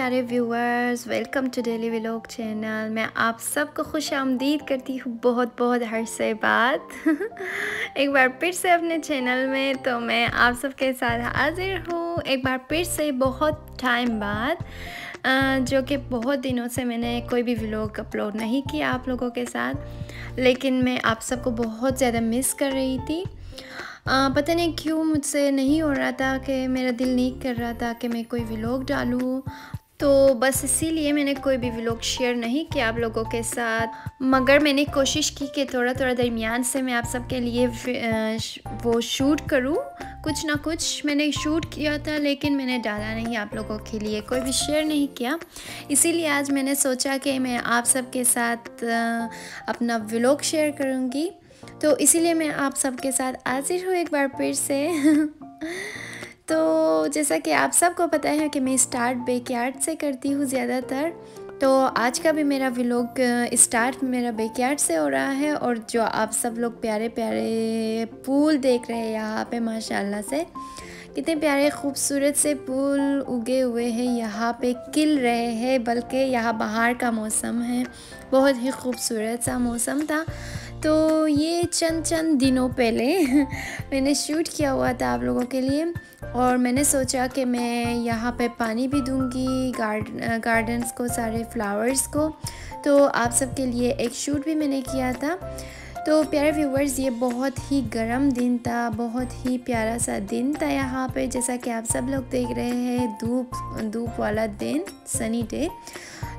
प्यारे viewers, welcome to daily vlog channel. मैं आप सबको खुश आमदीद करती हूँ बहुत बहुत अरसे बाद एक बार फिर से अपने चैनल में। तो मैं आप सबके साथ हाजिर हूँ एक बार फिर से बहुत टाइम बाद, जो कि बहुत दिनों से मैंने कोई भी व्लॉग अपलोड नहीं किया आप लोगों के साथ। लेकिन मैं आप सबको बहुत ज़्यादा मिस कर रही थी। पता नहीं क्यों मुझसे नहीं हो रहा था कि मेरा दिल नहीं कर रहा था कि मैं कोई व्लॉग डालूँ। तो बस इसीलिए मैंने कोई भी व्लॉग शेयर नहीं किया आप लोगों के साथ। मगर मैंने कोशिश की कि थोड़ा थोड़ा दरमियान से मैं आप सबके लिए वो शूट करूँ। कुछ ना कुछ मैंने शूट किया था, लेकिन मैंने डाला नहीं आप लोगों के लिए, कोई भी शेयर नहीं किया। इसीलिए आज मैंने सोचा कि मैं आप सबके साथ अपना व्लॉग शेयर करूँगी। तो इसीलिए मैं आप सबके साथ हाजिर हूँ एक बार फिर से तो जैसा कि आप सबको पता है कि मैं स्टार्ट बैकयार्ड से करती हूँ ज़्यादातर। तो आज का भी मेरा व्लॉग स्टार्ट मेरा बैकयार्ड से हो रहा है। और जो आप सब लोग प्यारे प्यारे फूल देख रहे हैं यहाँ पे, माशाल्लाह से कितने प्यारे खूबसूरत से फूल उगे हुए हैं, यहाँ पे खिल रहे हैं। बल्कि यहाँ बाहर का मौसम है, बहुत ही खूबसूरत सा मौसम था। तो ये चंद दिनों पहले मैंने शूट किया हुआ था आप लोगों के लिए। और मैंने सोचा कि मैं यहाँ पे पानी भी दूँगी गार्डन्स को, सारे फ्लावर्स को। तो आप सबके लिए एक शूट भी मैंने किया था। तो प्यारे व्यूवर्स, ये बहुत ही गर्म दिन था, बहुत ही प्यारा सा दिन था यहाँ पे। जैसा कि आप सब लोग देख रहे हैं, धूप वाला दिन, सनी डे,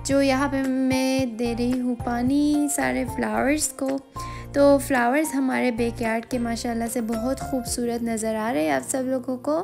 जो यहाँ पे मैं दे रही हूँ पानी सारे फ्लावर्स को। तो फ्लावर्स हमारे बैकयार्ड के माशाल्लाह से बहुत खूबसूरत नज़र आ रहे हैं आप सब लोगों को।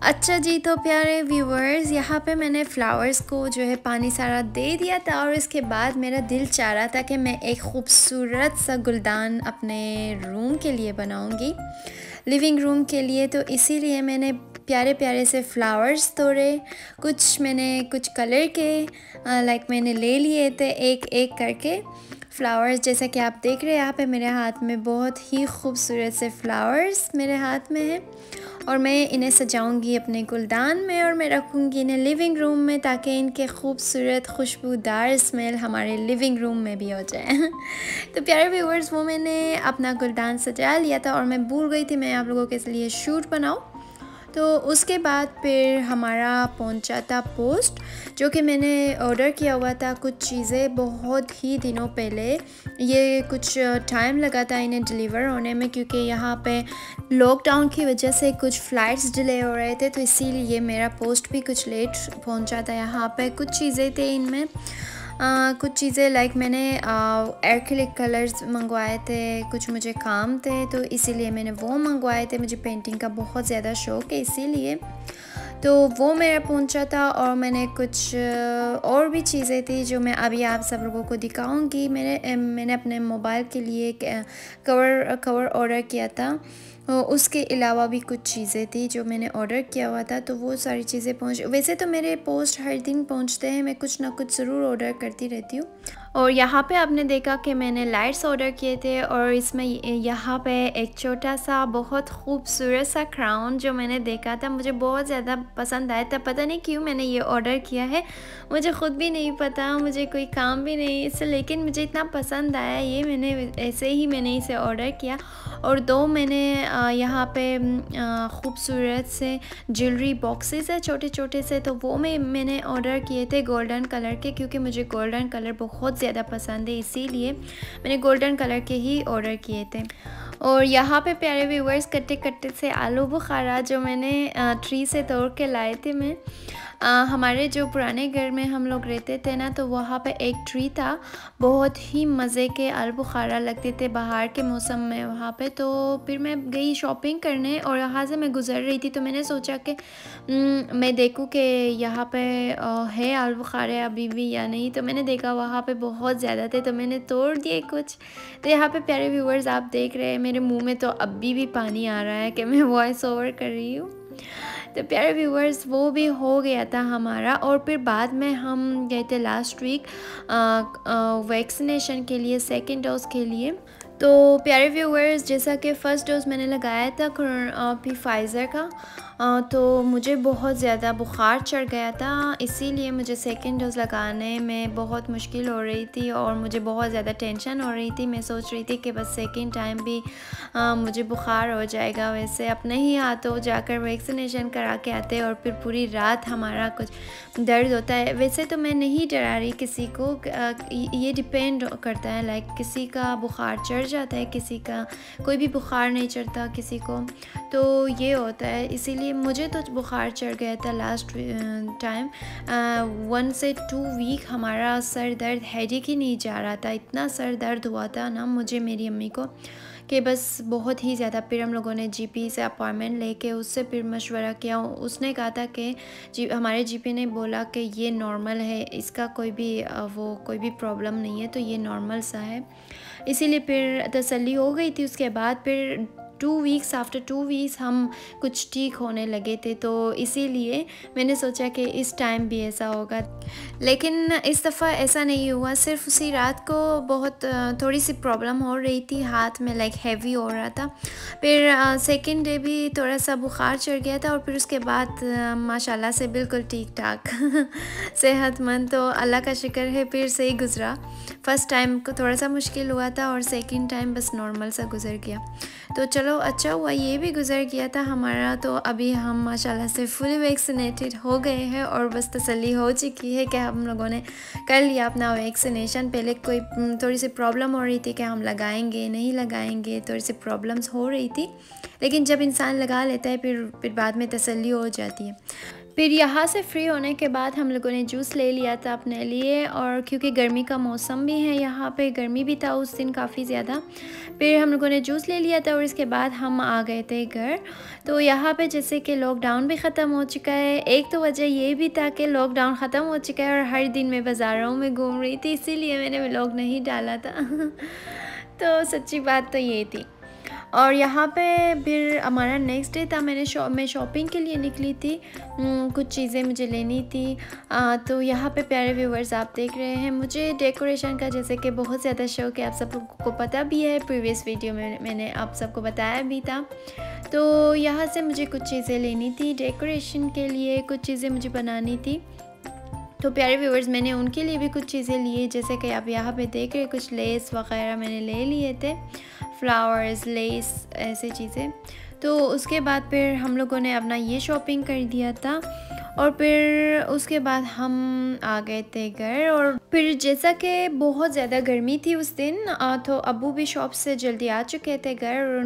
अच्छा जी, तो प्यारे व्यूवर्स, यहाँ पे मैंने फ्लावर्स को जो है पानी सारा दे दिया था। और इसके बाद मेरा दिल चाह रहा था कि मैं एक खूबसूरत सा गुलदान अपने रूम के लिए बनाऊंगी, लिविंग रूम के लिए। तो इसीलिए मैंने प्यारे प्यारे से फ्लावर्स तोड़े। कुछ कलर के मैंने ले लिए थे एक एक करके फ्लावर्स। जैसा कि आप देख रहे हैं यहाँ पे मेरे हाथ में बहुत ही खूबसूरत से फ्लावर्स मेरे हाथ में हैं। और मैं इन्हें सजाऊंगी अपने गुलदान में और मैं रखूंगी इन्हें लिविंग रूम में, ताकि इनके खूबसूरत खुशबूदार स्मेल हमारे लिविंग रूम में भी हो जाए तो प्यारे व्यूवर्स, वो मैंने अपना गुलदान सजा लिया था और मैं भूल गई थी मैं आप लोगों के लिए शूट बनाऊं। तो उसके बाद फिर हमारा पहुंचा था पोस्ट, जो कि मैंने ऑर्डर किया हुआ था कुछ चीज़ें बहुत ही दिनों पहले। ये कुछ टाइम लगा था इन्हें डिलीवर होने में, क्योंकि यहाँ पे लॉकडाउन की वजह से कुछ फ़्लाइट्स डिले हो रहे थे। तो इसीलिए मेरा पोस्ट भी कुछ लेट पहुंचा था। यहाँ पे कुछ चीज़ें थे इनमें, कुछ चीज़ें मैंने एक्रिलिक कलर्स मंगवाए थे, कुछ मुझे काम थे तो इसीलिए मैंने वो मंगवाए थे। मुझे पेंटिंग का बहुत ज़्यादा शौक़ है, इसीलिए तो वो मेरा पहुंचा था। और मैंने कुछ और भी चीज़ें थी जो मैं अभी आप सब लोगों को दिखाऊंगी। मैंने अपने मोबाइल के लिए कवर ऑर्डर किया था। उसके अलावा भी कुछ चीज़ें थी जो मैंने ऑर्डर किया हुआ था। तो वो सारी चीज़ें वैसे तो मेरे पोस्ट हर दिन पहुंचते हैं, मैं कुछ ना कुछ ज़रूर ऑर्डर करती रहती हूँ। और यहाँ पे आपने देखा कि मैंने लाइट्स ऑर्डर किए थे। और इसमें यहाँ पे एक छोटा सा बहुत खूबसूरत सा क्राउन जो मैंने देखा था, मुझे बहुत ज़्यादा पसंद आया था। पता नहीं क्यों मैंने ये ऑर्डर किया है, मुझे ख़ुद भी नहीं पता, मुझे कोई काम भी नहीं इससे, लेकिन मुझे इतना पसंद आया ये, मैंने इसे ऑर्डर किया। और दो मैंने यहाँ पे खूबसूरत से ज्वेलरी बॉक्सेस है छोटे छोटे से, तो वो मैंने ऑर्डर किए थे गोल्डन कलर के, क्योंकि मुझे गोल्डन कलर बहुत ज़्यादा पसंद है, इसीलिए मैंने गोल्डन कलर के ही ऑर्डर किए थे। और यहाँ पे प्यारे व्यूवर्स, कट्टे कट्टे से आलू बुखारा जो मैंने ट्री से तोड़ के लाए थे मैं, हमारे जो पुराने घर में हम लोग रहते थे ना, तो वहाँ पे एक ट्री था, बहुत ही मज़े के आलूबुखारा लगते थे बाहर के मौसम में वहाँ पे। तो फिर मैं गई शॉपिंग करने और यहाँ से मैं गुज़र रही थी, तो मैंने सोचा कि मैं देखूँ कि यहाँ पे है आलूबुखारे अभी भी या नहीं। तो मैंने देखा वहाँ पे बहुत ज़्यादा थे, तो मैंने तोड़ दिए कुछ। तो यहाँ पे प्यारे व्यूवर्स आप देख रहे हैं मेरे मुंह में तो अभी भी पानी आ रहा है कि मैं वॉइस ओवर कर रही हूँ। तो प्यारे व्यूवर्स वो भी हो गया था हमारा। और फिर बाद में हम गए थे लास्ट वीक वैक्सीनेशन के लिए, सेकंड डोज के लिए। तो प्यारे व्यूवर्स जैसा कि फ़र्स्ट डोज़ मैंने लगाया था फाइज़र का, तो मुझे बहुत ज़्यादा बुखार चढ़ गया था, इसीलिए मुझे सेकंड डोज़ लगाने में बहुत मुश्किल हो रही थी और मुझे बहुत ज़्यादा टेंशन हो रही थी। मैं सोच रही थी कि बस सेकंड टाइम भी मुझे बुखार हो जाएगा। वैसे अपने ही हाथों जाकर वैक्सीनेशन करा के आते और फिर पूरी रात हमारा कुछ दर्द होता है। वैसे तो मैं नहीं डरा रही किसी को, ये डिपेंड करता है, लाइक किसी का बुखार चढ़ जाता है, किसी का कोई भी बुखार नहीं चढ़ता किसी को, तो ये होता है। इसीलिए मुझे तो बुखार चढ़ गया था लास्ट टाइम। 1 से 2 वीक हमारा सर दर्द, हेडेक ही नहीं जा रहा था, इतना सर दर्द हुआ था ना मुझे, मेरी अम्मी को, कि बस बहुत ही ज़्यादा। फिर हम लोगों ने जीपी से अपॉइंटमेंट लेके उससे फिर मशवरा किया। उसने कहा था कि हमारे जीपी ने बोला कि ये नॉर्मल है, इसका कोई भी प्रॉब्लम नहीं है, तो ये नॉर्मल सा है। इसीलिए फिर तसल्ली हो गई थी। उसके बाद फिर आफ्टर 2 वीक्स हम कुछ ठीक होने लगे थे, तो इसीलिए मैंने सोचा कि इस टाइम भी ऐसा होगा। लेकिन इस दफ़ा ऐसा नहीं हुआ। सिर्फ उसी रात को बहुत थोड़ी सी प्रॉब्लम हो रही थी हाथ में, लाइक हैवी हो रहा था। फिर सेकंड डे भी थोड़ा सा बुखार चढ़ गया था और फिर उसके बाद माशाल्लाह से बिल्कुल ठीक ठाक सेहतमंद। तो अल्लाह का शुक्र है फिर से ही गुज़रा। फ़र्स्ट टाइम को थोड़ा सा मुश्किल हुआ था और सेकंड टाइम बस नॉर्मल सा गुज़र गया। तो चलो अच्छा हुआ ये भी गुज़र गया था हमारा। तो अभी हम माशाल्लाह से फुली वैक्सीनेटेड हो गए हैं और बस तसल्ली हो चुकी है कि हम लोगों ने कर लिया अपना वैक्सीनेशन। पहले कोई थोड़ी सी प्रॉब्लम हो रही थी कि हम लगाएंगे नहीं लगाएंगे, थोड़ी सी प्रॉब्लम्स हो रही थी, लेकिन जब इंसान लगा लेता है फिर बाद में तसल्ली हो जाती है। फिर यहाँ से फ्री होने के बाद हम लोगों ने जूस ले लिया था अपने लिए, और क्योंकि गर्मी का मौसम भी है, यहाँ पे गर्मी भी था उस दिन काफ़ी ज़्यादा। फिर हम लोगों ने जूस ले लिया था और इसके बाद हम आ गए थे घर। तो यहाँ पे जैसे कि लॉकडाउन भी ख़त्म हो चुका है, एक तो वजह ये भी था कि लॉकडाउन ख़त्म हो चुका है और हर दिन मैं बाज़ारों में घूम रही थी, इसीलिए मैंने व्लॉग नहीं डाला था तो सच्ची बात तो ये थी। और यहाँ पे फिर हमारा नेक्स्ट डे था। मैं शॉपिंग के लिए निकली थी, कुछ चीज़ें मुझे लेनी थी। तो यहाँ पे प्यारे व्यूवर्स आप देख रहे हैं, मुझे डेकोरेशन का जैसे कि बहुत ज़्यादा शौक है, आप सबको पता भी है, प्रीवियस वीडियो में मैंने आप सबको बताया भी था। तो यहाँ से मुझे कुछ चीज़ें लेनी थी डेकोरेशन के लिए, कुछ चीज़ें मुझे बनानी थी। तो प्यारे व्यूवर्स मैंने उनके लिए भी कुछ चीज़ें लिए, जैसे कि आप यहाँ पे देख रहे हैं, कुछ लेस वगैरह मैंने ले लिए थे, फ्लावर्स, लेस, ऐसे चीज़ें। तो उसके बाद फिर हम लोगों ने अपना ये शॉपिंग कर दिया था और फिर उसके बाद हम आ गए थे घर। और फिर जैसा कि बहुत ज़्यादा गर्मी थी उस दिन, तो अब्बू भी शॉप से जल्दी आ चुके थे घर और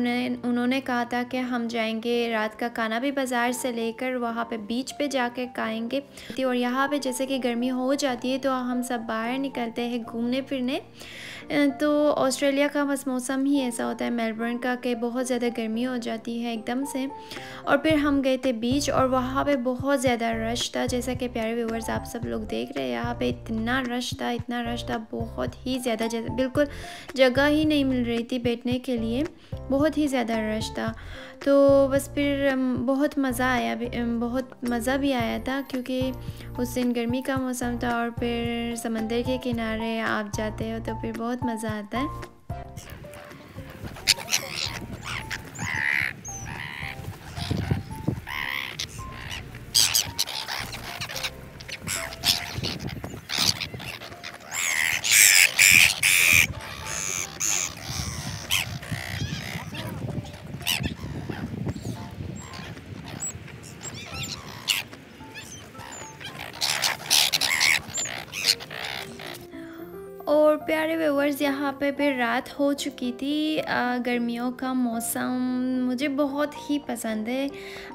उन्होंने कहा था कि हम जाएंगे, रात का खाना भी बाज़ार से लेकर वहाँ पे बीच पे जाके खाएंगे। और यहाँ पे जैसे कि गर्मी हो जाती है तो हम सब बाहर निकलते हैं घूमने फिरने। तो ऑस्ट्रेलिया का बस मौसम ही ऐसा होता है, मेलबर्न का, कि बहुत ज़्यादा गर्मी हो जाती है एकदम से। और फिर हम गए थे बीच और वहाँ पे बहुत ज़्यादा रश था, जैसा कि प्यारे व्यूवर्स आप सब लोग देख रहे हैं, यहाँ पे इतना रश था, बहुत ही ज़्यादा, बिल्कुल जगह ही नहीं मिल रही थी बैठने के लिए, बहुत ही ज़्यादा रश था। तो बस फिर बहुत मज़ा भी आया था, क्योंकि उस दिन गर्मी का मौसम था और फिर समंदर के किनारे आप जाते हो तो फिर बहुत मज़ा आता है। और प्यारे व्यूअर्स यहाँ पे फिर रात हो चुकी थी। गर्मियों का मौसम मुझे बहुत ही पसंद है।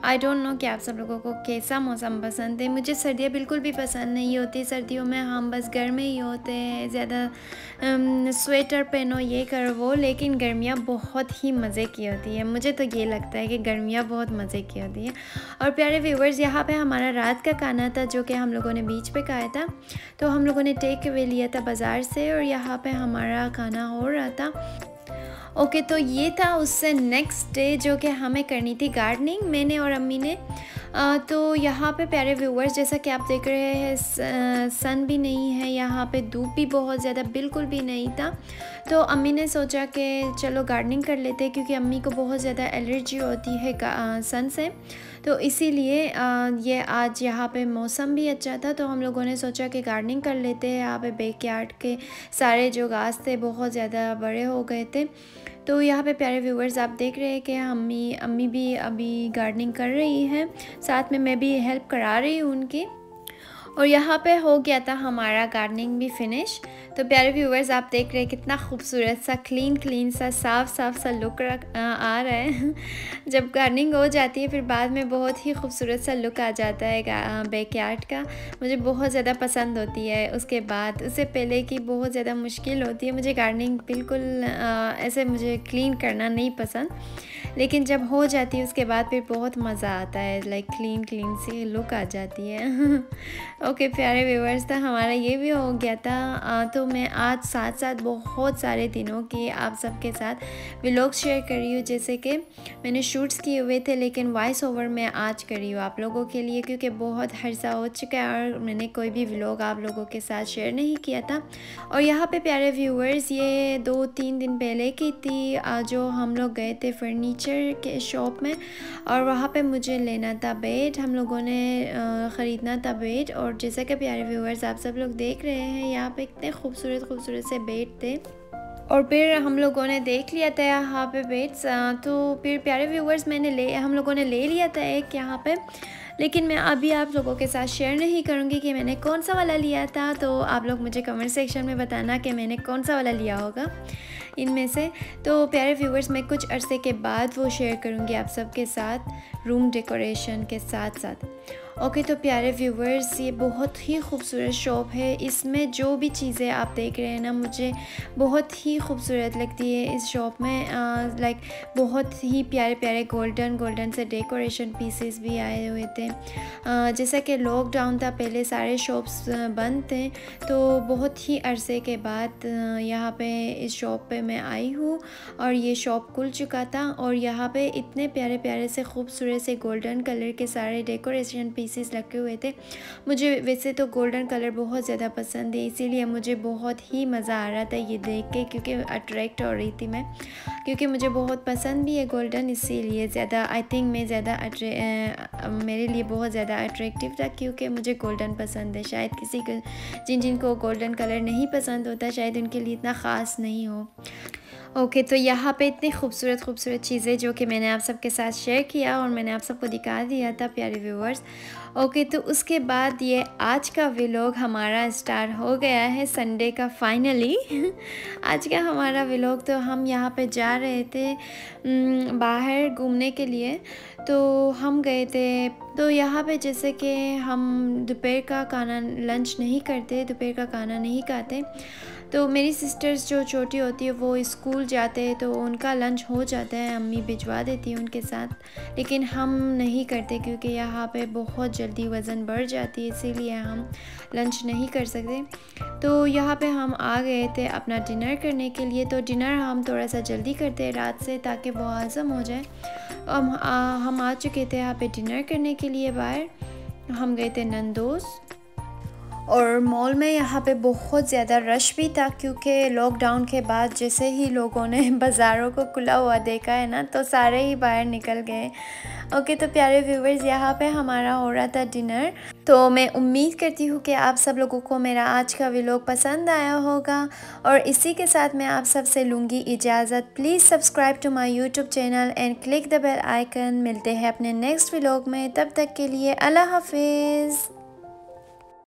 आई डोंट नो कि आप सब लोगों को कैसा मौसम पसंद है। मुझे सर्दियाँ बिल्कुल भी पसंद नहीं होती। सर्दियों में हम बस घर में ही होते हैं, ज़्यादा स्वेटर पहनो, ये करो वो, लेकिन गर्मियाँ बहुत ही मज़े की होती है। मुझे तो ये लगता है कि गर्मियाँ बहुत मज़े की होती है। और प्यारे व्यूवर्स, यहाँ पे हमारा रात का खाना था जो कि हम लोगों ने बीच पे खाया था। तो हम लोगों ने टेक अवे लिया था बाज़ार से और यहाँ पे हमारा खाना हो रहा था। ओके, तो ये था उससे नेक्स्ट डे जो कि हमें करनी थी गार्डनिंग, मैंने और अम्मी ने। तो यहाँ पे प्यारे व्यूवर्स, जैसा कि आप देख रहे हैं, सन भी नहीं है, यहाँ पे धूप भी बहुत ज़्यादा बिल्कुल भी नहीं था। तो अम्मी ने सोचा कि चलो गार्डनिंग कर लेते हैं, क्योंकि अम्मी को बहुत ज़्यादा एलर्जी होती है सन से। तो इसीलिए ये आज यहाँ पे मौसम भी अच्छा था, तो हम लोगों ने सोचा कि गार्डनिंग कर लेते हैं। यहाँ पे बैकयार्ड के सारे जो घास थे बहुत ज़्यादा बड़े हो गए थे। तो यहाँ पे प्यारे व्यूवर्स, आप देख रहे हैं कि अम्मी भी अभी गार्डनिंग कर रही हैं, साथ में मैं भी हेल्प करा रही हूँ उनकी। और यहाँ पे हो गया था हमारा गार्डनिंग भी फिनिश। तो प्यारे व्यूवर्स, आप देख रहे हैं कितना खूबसूरत सा क्लीन सा साफ सा लुक आ रहा है। जब गार्डनिंग हो जाती है फिर बाद में बहुत ही खूबसूरत सा लुक आ जाता है बैकयार्ड का। मुझे बहुत ज़्यादा पसंद होती है। उसके बाद उससे पहले की बहुत ज़्यादा मुश्किल होती है। मुझे गार्डनिंग बिल्कुल ऐसे मुझे क्लीन करना नहीं पसंद, लेकिन जब हो जाती है उसके बाद फिर बहुत मज़ा आता है, लाइक क्लीन सी लुक आ जाती है। ओके प्यारे व्यूवर्स, था हमारा ये भी हो गया था। तो मैं आज साथ साथ बहुत सारे दिनों के आप सबके साथ व्लॉग शेयर कर रही हूँ। जैसे कि मैंने शूट्स किए हुए थे, लेकिन वॉइस ओवर मैं आज कर रही हूँ आप लोगों के लिए, क्योंकि बहुत अरसा हो चुका है और मैंने कोई भी व्लॉग आप लोगों के साथ शेयर नहीं किया था। और यहाँ पे प्यारे व्यूवर्स, ये 2-3 दिन पहले की थी जो हम लोग गए थे फर्नीचर के शॉप में, और वहाँ पे मुझे लेना था बेड। हम लोगों ने ख़रीदना था बेड। और जैसा कि प्यारे व्यूवर्स आप सब लोग देख रहे हैं, यहाँ पे इतने खूबसूरत से बेड थे। और फिर हम लोगों ने देख लिया था यहाँ पे बेड्स। तो फिर प्यारे व्यूवर्स, हम लोगों ने ले लिया था एक यहाँ पे, लेकिन मैं अभी आप लोगों के साथ शेयर नहीं करूँगी कि मैंने कौन सा वाला लिया था। तो आप लोग मुझे कमेंट सेक्शन में बताना कि मैंने कौन सा वाला लिया होगा इनमें से। तो प्यारे व्यूवर्स, मैं कुछ अरसे के बाद वो शेयर करूँगी आप सबके साथ रूम डेकोरेशन के साथ। ओके, तो प्यारे व्यूवर्स, ये बहुत ही खूबसूरत शॉप है। इसमें जो भी चीज़ें आप देख रहे हैं ना, मुझे बहुत ही खूबसूरत लगती है इस शॉप में। लाइक बहुत ही प्यारे गोल्डन से डेकोरेशन पीसेस भी आए हुए थे। जैसा कि लॉकडाउन था, पहले सारे शॉप्स बंद थे, तो बहुत ही अरसे के बाद यहाँ पे इस शॉप पे मैं आई हूँ और ये शॉप खुल चुका था। और यहाँ पे इतने प्यारे से खूबसूरत से गोल्डन कलर के सारे डेकोरेशन पीसेस लगे हुए थे। मुझे वैसे तो गोल्डन कलर बहुत ज़्यादा पसंद है, इसीलिए मुझे बहुत ही मज़ा आ रहा था ये देख के, क्योंकि अट्रैक्ट हो रही थी मैं, क्योंकि मुझे बहुत पसंद भी है गोल्डन। इसीलिए ज़्यादा आई थिंक मैं मेरे लिए बहुत ज़्यादा अट्रैक्टिव था, क्योंकि मुझे गोल्डन पसंद है। शायद किसी को जिनको गोल्डन कलर नहीं पसंद होता, शायद उनके लिए इतना ख़ास नहीं हो। ओके, तो यहाँ पे इतनी खूबसूरत चीज़ें जो कि मैंने आप सबके साथ शेयर किया और मैंने आप सबको दिखा दिया था प्यारे व्यूवर्स। ओके, तो उसके बाद ये आज का व्लॉग हमारा स्टार्ट हो गया है संडे का फाइनली। आज का हमारा व्लॉग, तो हम यहाँ पे जा रहे थे बाहर घूमने के लिए। तो हम गए थे, तो यहाँ पे जैसे कि हम दोपहर का खाना लंच नहीं करते, दोपहर का खाना नहीं खाते। तो मेरी सिस्टर्स जो छोटी होती है वो स्कूल जाते हैं, तो उनका लंच हो जाता है, अम्मी भिजवा देती है उनके साथ। लेकिन हम नहीं करते, क्योंकि यहाँ पे बहुत जल्दी वज़न बढ़ जाती है, इसीलिए हम लंच नहीं कर सकते। तो यहाँ पे हम आ गए थे अपना डिनर करने के लिए। तो डिनर हम थोड़ा सा जल्दी करते हैं रात से, ताकि वो हज़म हो जाए। हम आ चुके थे यहाँ पे डिनर करने के लिए बाहर। हम गए थे नंदोज़, और मॉल में यहाँ पे बहुत ज़्यादा रश भी था, क्योंकि लॉकडाउन के बाद जैसे ही लोगों ने बाज़ारों को खुला हुआ देखा है ना, तो सारे ही बाहर निकल गए। ओके, तो प्यारे व्यूवर्स, यहाँ पे हमारा हो रहा था डिनर। तो मैं उम्मीद करती हूँ कि आप सब लोगों को मेरा आज का व्लॉग पसंद आया होगा, और इसी के साथ मैं आप सब से लूँगी इजाज़त। Please subscribe to my YouTube channel and click the bell icon. मिलते हैं अपने नेक्स्ट व्लॉग में, तब तक के लिए अल्लाह हाफिज़।